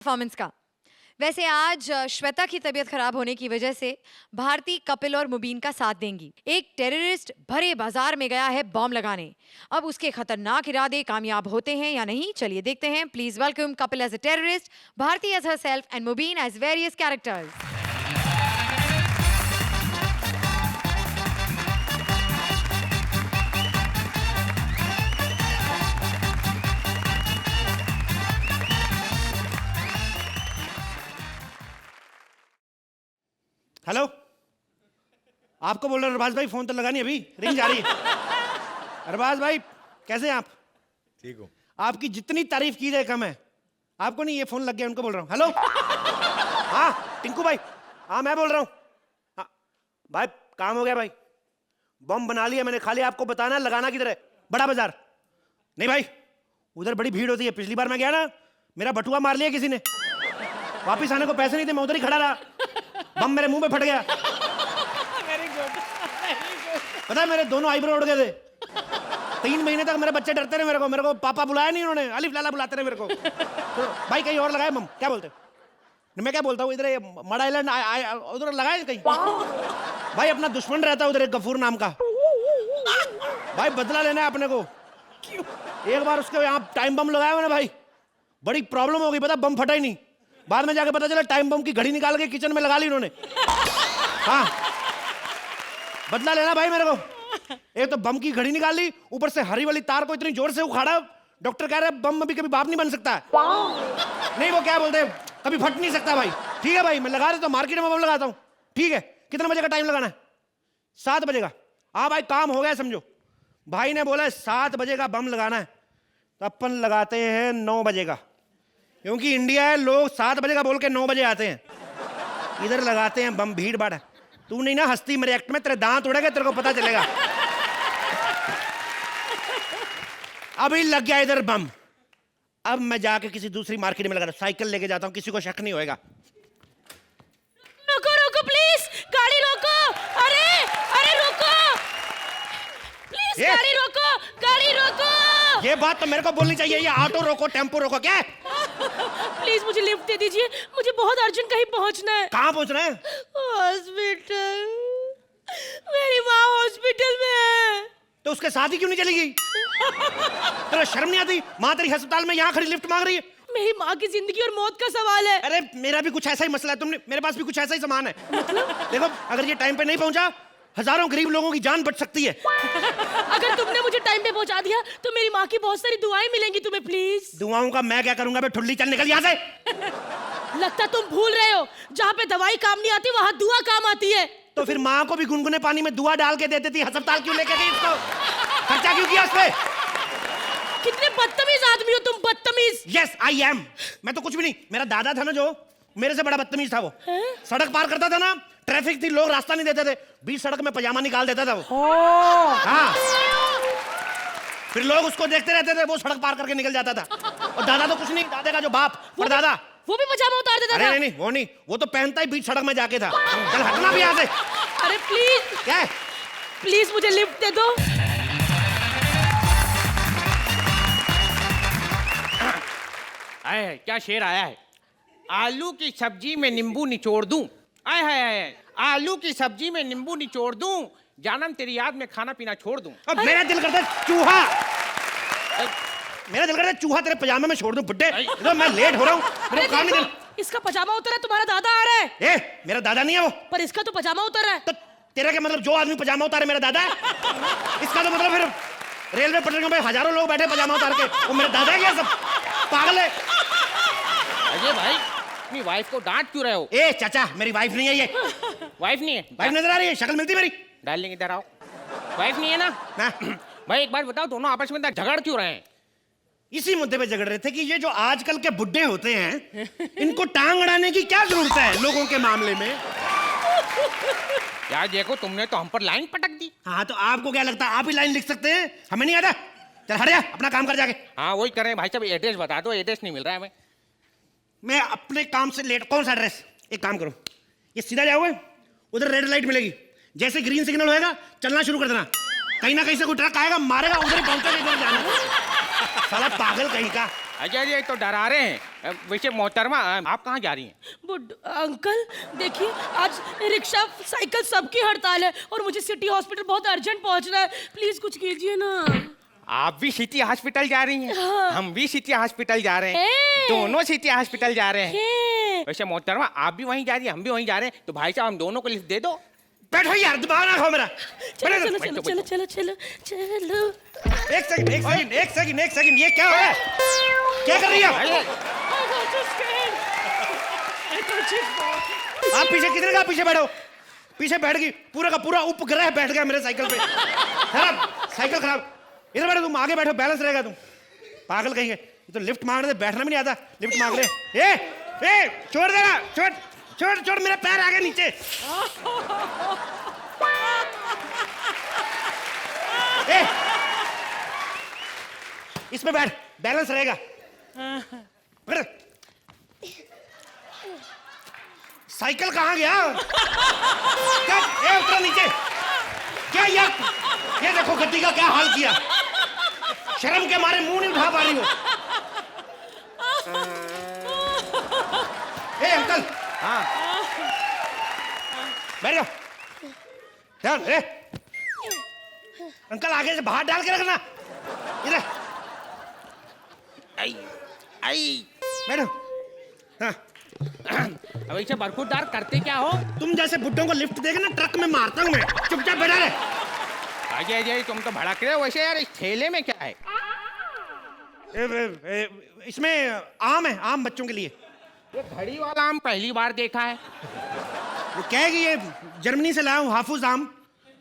Performance का। वैसे आज श्वेता की तबीयत खराब होने की वजह से भारती कपिल और मुबीन का साथ देंगी। एक टेररिस्ट भरे बाजार में गया है बॉम्ब लगाने। अब उसके खतरनाक इरादे कामयाब होते हैं या नहीं, चलिए देखते हैं। Please welcome Kapil as a terrorist, Bharti as herself and Mubeen as various characters. Hello, आपको बोल रहा हूँ अरबाज भाई, फोन तो लगा नहीं, अभी रिंग जा रही है। अरबाज भाई कैसे हैं आप? ठीक हूँ। आपकी जितनी तारीफ की जाए कम है। आपको नहीं, ये फोन लग गया, उनको बोल रहा हूँ। हेलो, हाँ टिंकू भाई, हाँ मैं बोल रहा हूँ। हाँ भाई, काम हो गया भाई, बम बना लिया मैंने, खाली आपको बताना है लगाना किधर है। बड़ा बाजार नहीं भाई, उधर बड़ी भीड़ होती है। पिछली बार मैं गया ना, मेरा बटुआ मार लिया किसी ने, वापिस आने को पैसे नहीं थे, मैं उधर ही खड़ा रहा, बम मेरे मुंह पे फट गया। पता है मेरे दोनों आईब्रो उड़ गए थे। 3 महीने तक मेरे बच्चे डरते रहे, मेरे को पापा बुलाया नहीं उन्होंने, अलिफ लाला बुलाते रहे मेरे को। तो भाई कहीं और लगाए बम, क्या बोलते हो? मैं क्या बोलता हूँ, इधर मड आइलैंड उधर लगाए कहीं। भाई अपना दुश्मन रहता है उधर, एक गफूर नाम का भाई, बदला लेना है अपने को। एक बार उसके यहाँ टाइम बम लगाया मैंने भाई, बड़ी प्रॉब्लम हो गई, पता बम फटा ही नहीं। बाद में जाके पता चला टाइम बम की घड़ी निकाल के किचन में लगा ली उन्होंने। हाँ, बदला लेना भाई मेरे को। एक तो बम की घड़ी निकाल ली, ऊपर से हरी वाली तार को इतनी जोर से उखाड़ा, डॉक्टर कह रहे बम अभी कभी बाप नहीं बन सकता है। नहीं वो क्या बोलते हैं, कभी फट नहीं सकता भाई। ठीक है भाई, मैं लगा रहा हूँ, मार्केट में बम लगाता हूँ। ठीक है, कितने बजे का टाइम लगाना है? 7 बजे का। हाँ भाई काम हो गया समझो। भाई ने बोला 7 बजे का बम लगाना है, तो अपन लगाते हैं 9 बजे का, क्योंकि इंडिया है, लोग 7 बजे का बोल के 9 बजे आते हैं। इधर लगाते हैं बम, भीड़ भाड़ है। तू नहीं ना हंसती मेरे एक्ट में, तेरे दांत उड़ेंगे, तेरे को पता चलेगा। अभी लग गया इधर बम, अब मैं जाके किसी दूसरी मार्केट में लगाता हूं, साइकिल लेके जाता हूं, किसी को शक नहीं होएगा। रोको रोको प्लीज, गाड़ी रोको। अरे अरे रोको प्लीज, गाड़ी रोको, गाड़ी रोको। ये बात तो मेरे को बोलनी चाहिए, ये ऑटो रोको टेम्पो रोको क्या है? प्लीज मुझे लिफ्ट दे दीजिए, मुझे बहुत अर्जेंट कहीं पहुंचना है। कहाँ पहुंचना है? हॉस्पिटल, मेरी माँ हॉस्पिटल में है। तो उसके साथ ही क्यों नहीं चली गई? तेरा शर्म नहीं आती? माँ तेरी अस्पताल में यहाँ खड़ी लिफ्ट मांग रही है। मेरी माँ की जिंदगी और मौत का सवाल है। अरे मेरा भी कुछ ऐसा ही मसला है, तुमने मेरे पास भी कुछ ऐसा ही सामान है। देखो अगर ये टाइम पे नहीं पहुंचा, हजारों गरीब लोगों की जान बच सकती है। अगर तुमने मुझे टाइम पे पहुंचा दिया तो मेरी माँ की बहुत सारी दुआएं मिलेंगी तुम्हें। प्लीज। दुआओं का मैं क्या करूंगा बे, ठुल्ली, चल निकल यहाँ से। लगता तुम भूल रहे हो, जहाँ पे दवाई काम नहीं आती वहाँ दुआ काम आती है। तो फिर माँ को भी गुनगुने पानी में दुआ डाल के देती थी, अस्पताल क्यों लेके गई इसको? खर्चा क्यों किया उसपे? कितने बदतमीज आदमी हो तुम, बदतमीज। Yes I am. मैं तो कुछ भी नहीं, मेरा दादा था ना जो मेरे से बड़ा बदतमीज था वो। सड़क पार करता था ना, ट्रैफिक थी, लोग रास्ता नहीं देते थे, बीच सड़क में पजामा निकाल देता था वो। हाँ, फिर लोग उसको देखते रहते थे, वो सड़क पार करके निकल जाता था। और दादा तो कुछ नहीं, दादा का जो बाप और दादा, वो भी पजामा उतार देता था। नहीं वो नहीं, वो तो पहनता ही बीच सड़क में जाके था। चल हटना भी यहाँ से। अरे प्लीज, क्या है? प्लीज मुझे लिफ्ट दे दो। आए क्या शेर आया है। आलू की सब्जी में नींबू निचोड़ दूं, आए हाय आलू की सब्जी में नींबू निचोड़ दूं, जानम तेरी याद में खाना पीना छोड़ दूं। अब मेरा दिल करता है चूहा, मेरा दिल करता है चूहा तेरे पजामे में छोड़ दूं। बुड्ढे मैं लेट हो रहा हूँ, मेरे को काम नहीं कर। इसका पजामा उतर है, तुम्हारा दादा आ रहा है। ए मेरा दादा नहीं है वो। पर इसका तो पजामा उतर रहा है। तो तेरा क्या मतलब, जो आदमी पजामा उतारे मेरा दादा है? इसका तो मतलब फिर रेलवे पटरियों पे हजारों लोग बैठे पजामा उतार के, वो मेरा दादा है क्या? सब पागल है। अजय भाई अपनी वाइफ को डांट क्यों रहे हो? ए चाचा, मेरी वाइफ नहीं है ये। वाइफ नहीं है? वाइफ नजर आ रही है, शक्ल मिलती मेरी। डार्लिंग इधर आओ। वाइफ नहीं है ना? भाई एक बात बताओ, दोनों आपस में झगड़ क्यों रहे हैं? इसी मुद्दे पे झगड़ रहे थे कि ये जो आजकल के बुड्ढे होते हैं, इनको टांग अड़ाने की क्या जरूरत है लोगों के मामले में? यार देखो, तुमने तो हम पर लाइन पटक दी। हाँ तो आपको क्या लगता है आप ही लाइन लिख सकते हैं? हमें नहीं आता? चल हट जा, अपना काम कर जाके। हाँ वही करें भाई साहब, एड्रेस बता दो, एड्रेस नहीं मिल रहा है हमें। मैं अपने काम से लेट, कौन सा एड्रेस? एक काम करो, ये सीधा जाओगे, उधर रेड लाइट मिलेगी, जैसे ग्रीन सिग्नल होएगा चलना शुरू कर देना। कहीं ना कहीं से कोई ट्रक आएगा, मारेगा, उधर ही पहुंचेगा, इधर जाना। साला पागल कहीं का। अजय जी तो डरा रहे हैं। वैसे मोहतरमा आप कहाँ जा रही हैं? बुड अंकल देखिए, आज रिक्शा साइकिल सबकी हड़ताल है और मुझे सिटी हॉस्पिटल बहुत अर्जेंट पहुंचना है, प्लीज कुछ कीजिए ना। आप भी सिटी हॉस्पिटल जा रही हैं? हाँ। हम भी सिटी हॉस्पिटल जा रहे हैं, दोनों सिटी हॉस्पिटल जा रहे हैं। वैसे मोहतरमा आप भी वहीं जा रही हैं, हम भी वहीं जा रहे हैं, तो भाई साहब हम दोनों को लिफ्ट दे दो। बैठो यार, दिमाग ना खाओ मेरा। चलो बैठो, चलो बैठो, चलो चलो चलो चलो चलो। एक सेकंड, एक सेकंड, एक सेकंड, एक सेकंड, ये क्या हो रहा है? क्या कर रही है अरे, आप? पीछे कितने का? पीछे बैठो, पीछे बैठ गई, पूरा का पूरा उपग्रह बैठ गया मेरे साइकिल पे। खराब साइकिल खराब। इधर बैठो, तुम आगे बैठो, बैलेंस रहेगा। तुम पागल कहेंगे, ये तो लिफ्ट मांगने से बैठना भी नहीं आता, लिफ्ट मांग ले। ए छोड़ देना, छोड़ छोड़ छोड़, मेरा पैर आ गया नीचे। ए, इसमें बैठ, बैलेंस रहेगा। बैठ। साइकिल कहाँ गया? क्या? ए उतरो नीचे। क्या यार, ये देखो गद्दी का क्या हाल किया। शर्म के मारे मुंह नहीं उठा पा रही हो। ए अंकल, हाँ बैठ जाओ। ध्यान, ए अंकल आगे से बाहर डाल के रखना। इधर आई आई। बैठो। हाँ, वैसे बरखुरदार करते क्या हो? तुम जैसे बुड्ढों को लिफ्ट देगा ना, ट्रक में मारता हूँ मैं। चुपचाप बैठा रहे। अजय अजय तुम तो भड़क रहे हो। वैसे यार इस थैले में क्या है? इसमें आम है, आम बच्चों के लिए। ये घड़ी वाला आम पहली बार देखा है। वो क्या है कि ये जर्मनी से लाया हूँ, हाफुज आम।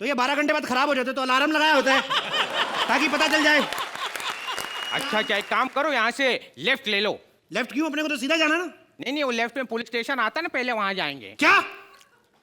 तो ये 12 घंटे बाद खराब हो जाते, तो अलार्म लगाया होता है ताकि पता चल जाए। अच्छा अच्छा, एक काम करो, यहाँ से लेफ्ट ले लो। लेफ्ट क्यों? अपने को तो सीधा जाना ना। नहीं नहीं, वो लेफ्ट में पुलिस स्टेशन आता है ना, पहले वहां जाएंगे। क्या?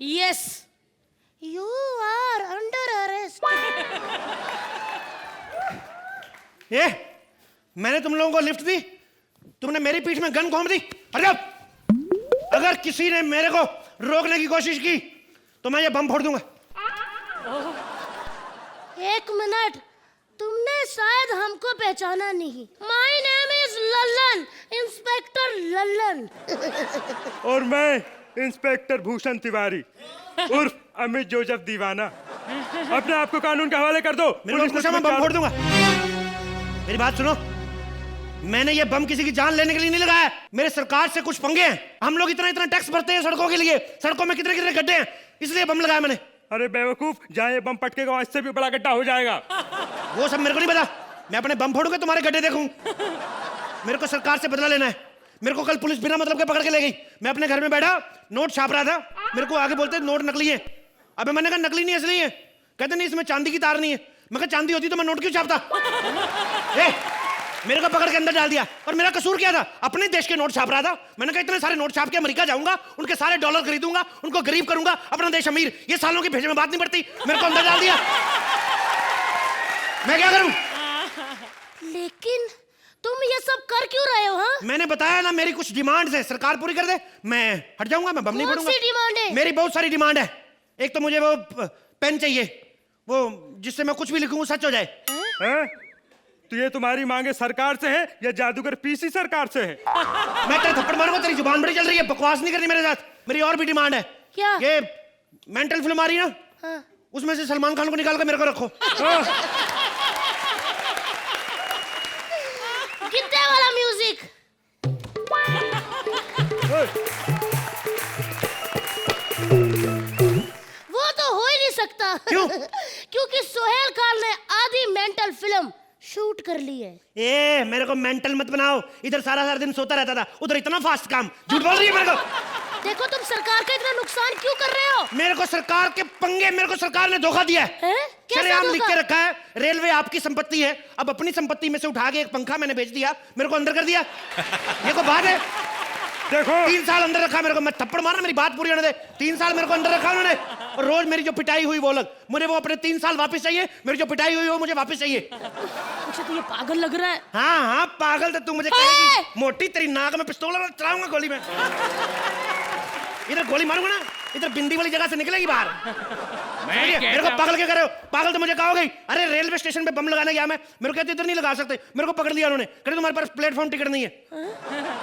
Yes, You are under arrest. ये मैंने तुम लोगों को लिफ्ट दी, तुमने मेरी पीठ में गन घोंप दी। हट जाओ। अगर किसी ने मेरे को रोकने की कोशिश की तो मैं ये बम फोड़ दूंगा। एक मिनट, तुमने शायद हमको पहचाना नहीं। My name is Lallan, inspector Lallan. और मैं इंस्पेक्टर भूषण तिवारी उर्फ अमित जोसेफ दीवाना। अपने आप को कानून के हवाले कर दो। मेरे को पूछा, मैं बम फोड़ दूंगा। मेरी बात सुनो, मैंने ये बम किसी की जान लेने के लिए नहीं लगाया। मेरे सरकार से कुछ पंगे हैं। हम लोग इतना इतना टैक्स भरते हैं सड़कों के लिए, सड़कों में कितने कितने गड्ढे हैं, इसलिए बम लगाया मैंने। अरे बेवकूफ, जहाँ ये बम पटकेगा वहाँ इससे भी बड़ा गड्ढा हो जाएगा। वो सब मेरे को नहीं पता। मैं अपने बम फोड़ूंगा, तुम्हारे गड्ढे देखूं। मेरे को सरकार से बदला लेना है। मेरे को कल पुलिस बिना मतलब के पकड़ के ले गई। मैं अपने घर में बैठा नोट छाप रहा था, मेरे को आगे बोलते नोट नकली है। अबे मैंने कहा नकली नहीं असली है। कहते नहीं, इसमें चांदी की तार नहीं है। मैं कहा चांदी होती तो मैं नोट क्यों छापता? मेरे को पकड़ के अंदर डाल दिया। और मेरा कसूर क्या था? अपने देश के नोट छाप रहा था। मैंने कहा इतने सारे नोट छाप के अमेरिका जाऊंगा, उनके सारे डॉलर खरीदूंगा, उनको गरीब करूंगा, अपना देश अमीर। ये सालों की भेजे में बात नहीं पड़ती। मेरे को अंदर डाल दिया। मैं क्या करूं? लेकिन तुम ये सब कर क्यों रहे हो? हाँ, मैंने बताया ना, मेरी कुछ डिमांड्स है, सरकार पूरी कर दे, मैं हट जाऊंगा, मैं बम नहीं कौन फोड़ूंगा। सी डिमांड है? मेरी बहुत सारी डिमांड है। एक तो मुझे वो पेन चाहिए, वो जिससे मैं कुछ भी लिखूं सच हो जाए। हैं? तो ये तुम्हारी मांगे सरकार से है या जादूगर पीसी सरकार से है? मैं तेरे थप्पड़ मारूंगा, तेरी जुबान बड़ी चल रही है, बकवास नहीं करनी मेरे साथ। मेरी और भी डिमांड है। क्या? ये मेंटल फिल्म आ रही है ना, हाँ। उसमें से सलमान खान को निकाल कर मेरे को रखो। कितने वाला म्यूजिक? वो तो हो ही नहीं सकता। क्यों? क्योंकि सोहेल खान ने आधी मेंटल फिल्म शूट कर ली है। ए मेरे को मेंटल मत बनाओ। इधर सारा सारा दिन सोता रहता था, उधर इतना फास्ट काम। झूठ बोल रही है मेरे को। देखो, तुम सरकार का इतना नुकसान क्यों कर रहे हो? मेरे को सरकार के पंगे, मेरे को सरकार ने धोखा दिया है। हैं? कैसा शरेआम लिख धोखा? के रखा है, रेलवे आपकी संपत्ति है। अब अपनी संपत्ति में से उठा के एक पंखा मैंने बेच दिया, मेरे को अंदर कर दिया। ये को बात है? देखो 3 साल अंदर रखा मेरे को। मैं थप्पड़ मारना, मेरी बात पूरी होने दे। 3 साल मेरे को अंदर रखा उन्होंने, और रोज मेरी जो पिटाई हुई वो अलग। मुझे वो अपने 3 साल वापस चाहिए, मेरी जो पिटाई हुई वो मुझे वापस चाहिए। अच्छा तो ये पागल लग रहा है। हाँ हाँ पागल तो तू मुझे कहेगी। मोटी तेरी नाक में पिस्तौल चलाऊंगा, गोली में। इधर गोली मारूंगा ना, इधर बिंदी वाली जगह से निकलेगी बाहर। मैं मेरे को कहता पागल क्या कर रहे हो? पागल तो मुझे कहोगे ही। अरे रेलवे स्टेशन पे बम लगाने गया मैं, मेरे को कहते इधर नहीं लगा सकते, मेरे को पकड़ लिया उन्होंने, कहते तुम्हारे पास प्लेटफॉर्म टिकट नहीं है।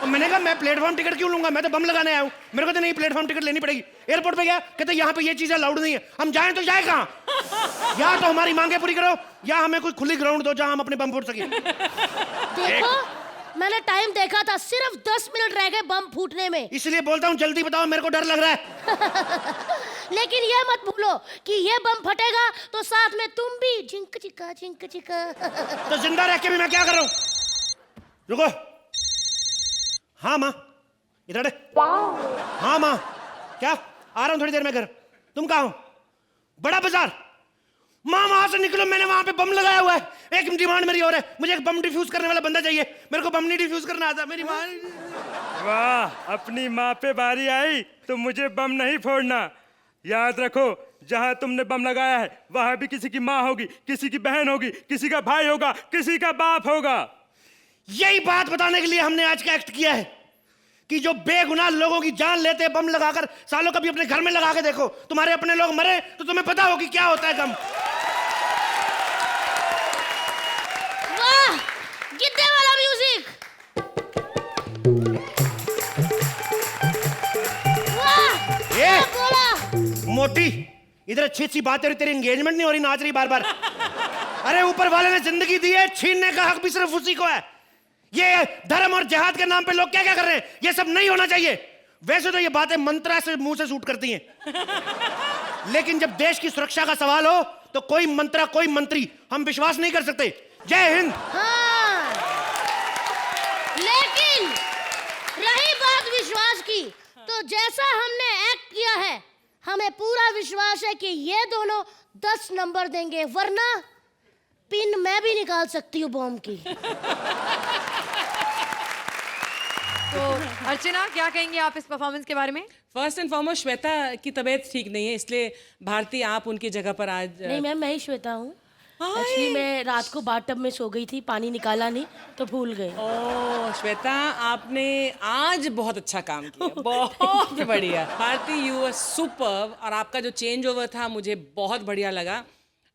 और मैंने कहा मैं प्लेटफॉर्म टिकट क्यों लूंगा, मैं तो बम लगाने आया हूँ, मेरे को तो नहीं प्लेटफॉर्म टिकट लेनी पड़ेगी। एयरपोर्ट पे गया, कहते यहाँ पे ये चीजें अलाउड नहीं है, हम जाएं तो जाए कहाँ? या तो हमारी मांगे पूरी करो या हमें कोई खुली ग्राउंड दो जहां हम अपने बम फोड़ सके। देखो मैंने टाइम देखा था, सिर्फ 10 मिनट रह गए बम फूटने में। इसलिए बोलता हूँ जल्दी बताओ, मेरे को डर लग रहा है। लेकिन ये मत भूलो कि ये बम फटेगा तो साथ में तुम भी झिंक चिका झिंक चिका। तो जिंदा रह के भी मैं क्या कर रहा हूँ? रुको। हाँ माँ, इधर आए। हाँ माँ, क्या? आ रहा हूँ थोड़ी देर में घर। तुम कहाँ हो? बड़ा बाजार। माँ वहां से निकलो, मैंने वहां पे बम लगाया हुआ है। एक डिमांड मेरी और है, मुझे एक बम डिफ्यूज करने वाला बंदा चाहिए। मेरे को बम नहीं डिफ्यूज करना आता, मेरी माँ। वाह, अपनी माँ पे बारी आई तो मुझे बम नहीं फोड़ना। याद रखो, जहाँ तुमने बम लगाया है वहां भी किसी की माँ होगी, किसी की बहन होगी, किसी का भाई होगा, किसी का बाप होगा। यही बात बताने के लिए हमने आज का एक्ट किया है कि जो बेगुनाह लोगों की जान लेते हैं बम लगाकर, सालों कभी अपने घर में लगा के देखो, तुम्हारे अपने लोग मरे तो तुम्हें पता हो कि क्या होता है गम। वाह, गिद्दे वाला म्यूजिक। वाह, ये क्या बोला? मोटी, इधर अच्छी अच्छी बातें हो रही, तेरी एंगेजमेंट नहीं हो रही, नाच रही बार बार। अरे ऊपर वाले ने जिंदगी दी है, छीनने का हक भी सिर्फ उसी को है। ये धर्म और जिहाद के नाम पे लोग क्या क्या कर रहे हैं, ये सब नहीं होना चाहिए। वैसे तो ये बातें मंत्रा से मुंह से शूट करती हैं, लेकिन जब देश की सुरक्षा का सवाल हो तो कोई मंत्रा कोई मंत्री हम विश्वास नहीं कर सकते। जय हिंद। हाँ, लेकिन रही बात विश्वास की, तो जैसा हमने एक्ट किया है, हमें पूरा विश्वास है कि ये दोनों 10 नंबर देंगे, वरना पिन मैं भी निकाल सकती हूँ बॉम्ब की। तो अर्चना, क्या कहेंगे आप इस परफॉर्मेंस के बारे में? फर्स्ट एंड फॉरमोस्ट श्वेता की तबीयत ठीक नहीं है, इसलिए भारती आप उनकी जगह पर आज नहीं मैम, मैं ही श्वेता हूँ। एक्चुअली मैं रात को बाथटब में सो गई थी, पानी निकाला नहीं तो भूल गए। ओह श्वेता, आपने आज बहुत अच्छा काम किया, बहुत बढ़िया। Bharti, you are superb. और आपका जो चेंज ओवर था मुझे बहुत बढ़िया लगा।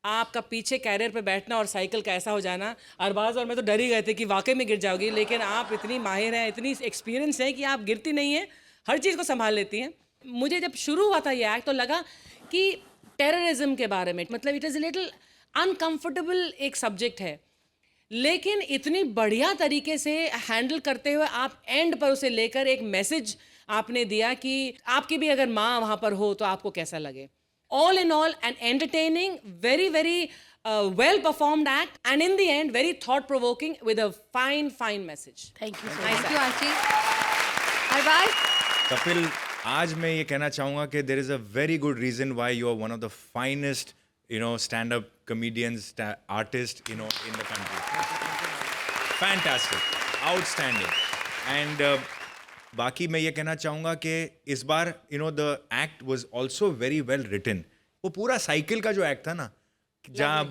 आपका पीछे कैरियर पे बैठना और साइकिल का ऐसा हो जाना, अरबाज और मैं तो डर ही गए थे कि वाकई में गिर जाओगी, लेकिन आप इतनी माहिर हैं, इतनी एक्सपीरियंस है कि आप गिरती नहीं हैं, हर चीज़ को संभाल लेती हैं। मुझे जब शुरू हुआ था ये एक्ट तो लगा कि टेररिज्म के बारे में, मतलब इट इज़ लिटिल अनकंफर्टेबल एक सब्जेक्ट है, लेकिन इतनी बढ़िया तरीके से हैंडल करते हुए आप एंड पर उसे लेकर एक मैसेज आपने दिया कि आपकी भी अगर माँ वहाँ पर हो तो आपको कैसा लगे। All in all, an entertaining, very, very well performed act, and in the end, very thought-provoking with a fine, fine message. Thank you. Thank you आशी। अरबाज, कपिल, आज मैं ये कहना चाहूँगा कि there is a very good reason why you are one of the finest, stand-up comedians, artists, in the country. Fantastic, outstanding, and बाकी मैं ये कहना चाहूँगा कि इस बार the act was also very well written. वो पूरा साइकिल का जो एक्ट था ना, जहाँ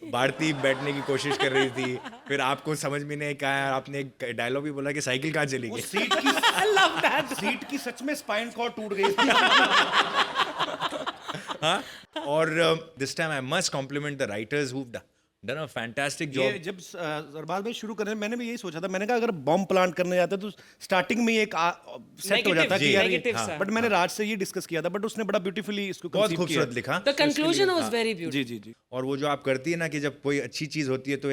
भारती बैठने की कोशिश कर रही थी, फिर आपको समझ में नहीं आया, आपने एक डायलॉग भी बोला कि साइकिल कहाँ चली गई। सीट की सच में स्पाइन कॉर्ड टूट गई। हाँ, और this time I must compliment the writers who done a fantastic ये जॉब। जब अरबाज भाई शुरू करने मैंने भी यही सोचा था, मैंने कहा अगर बॉम्ब प्लांट करने जाते तो स्टार्टिंग में एक सेट हो जाता कि यार Negative सा। बट मैंने राज से ये डिस्कस किया था, बट उसने बड़ा ब्यूटीफुली इसको बहुत conceive किया। खूबसूरत लिखा। The conclusion was very beautiful. जी जी जी। और वो जो आप करती है ना कि जब कोई अच्छी चीज होती है तो